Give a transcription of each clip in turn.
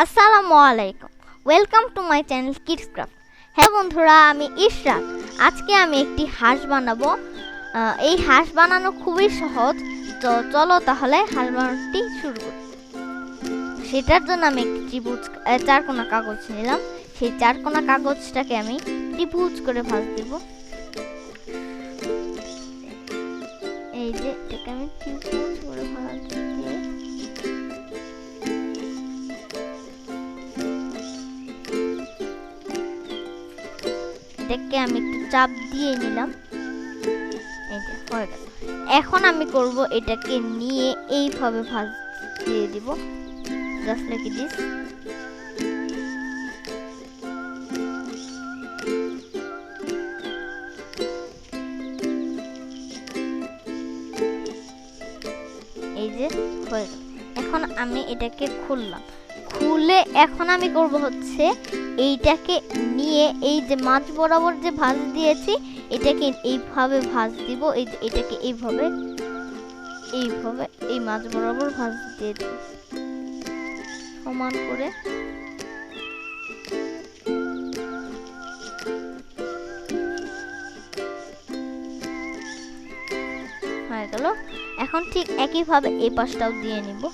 আসসালামু আলাইকুম, welcome to my channel kids craft. হ্যাঁ বন্ধুরা, আমি ইশরাক। আজকে আমি একটি হাঁস বানাবো। এই হাঁস বানানো খুবই সহজ। তো চলো তাহলে হাঁস বানানোটি শুরু করি। সেটার জন্য আমি একটি ত্রিভুজ চারকোনা কাগজ নিলাম। সেই চারকোনা কাগজটাকে আমি ত্রিভুজ করে ভাঁজ দেব। এই যে এটাকে আমি ত্রিভুজ করে ভাঁজ দিয়ে এটাকে আমি একটু চাপ দিয়ে নিলাম। এই যে হয়ে গেল। এখন আমি করব এটাকে নিয়ে এইভাবে ভাঁজ দিয়ে দিব, জাস্ট লাইক দিস। এই যে হয়ে গেল। এখন আমি এটাকে খুলে এখন আমি করব হচ্ছে এইটাকে নিয়ে এই যে মাঝ বরাবর যে ভাঁজ দিয়েছি এটাকে এইভাবে ভাঁজ দিব। এই যে এটাকে এইভাবে এই মাঝ বরাবর ভাঁজ দিয়ে দিব সমান করে। হয়ে গেল। এখন ঠিক একইভাবে এই পাশটাও দিয়ে নিব।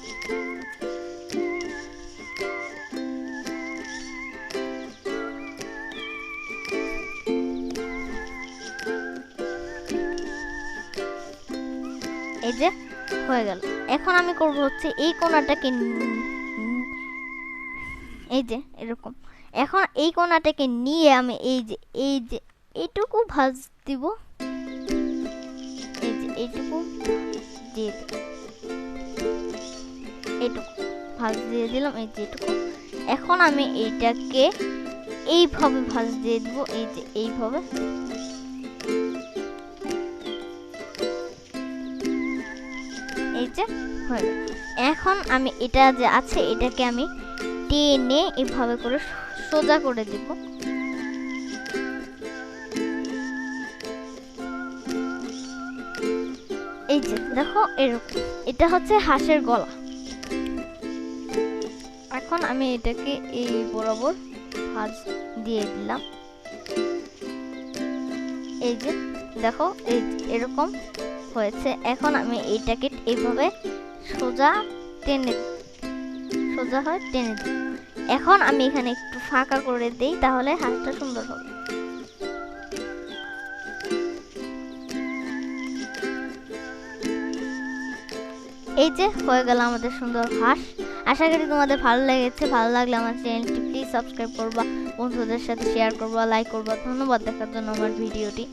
এই যে হয়ে গেল। এখন আমি করব হচ্ছে এই কোণাটাকে এই যে এরকম। এখন এই কোণাটাকে নিয়ে আমি এই যে এইটুকু ভাঁজ দিব। এই যে এইটুকু দিয়ে এইটুকু ভাঁজ দিয়ে দিলাম। এই যে এইটুকু। এখন আমি এইটাকে এইভাবে ভাঁজ দিয়ে দিব। এই যে এইভাবে। এই যে হয়ে গেল। এখন আমি এটা যে আছে এটাকে আমি টেনে এইভাবে করে সোজা করে দিব। এই যে দেখো এরকম। এটা হচ্ছে হাঁসের গলা। এখন আমি এটাকে এই বরাবর ভাঁজ দিয়ে দিলাম। এই যে দেখো এই এরকম হয়েছে। এখন আমি এইটাকে এইভাবে সোজা হয় টেনে দিই। এখন আমি এখানে একটু ফাঁকা করে দেই, তাহলে হাঁসটা সুন্দর হবে। এই যে হয়ে গেল আমাদের সুন্দর হাঁস। আশা করি তোমাদের ভালো লেগেছে। ভালো লাগলে আমার চ্যানেলটি প্লিজ সাবস্ক্রাইব করবা, বন্ধুদের সাথে শেয়ার করবা, লাইক করবা। ধন্যবাদ দেখার জন্য আমার ভিডিওটি।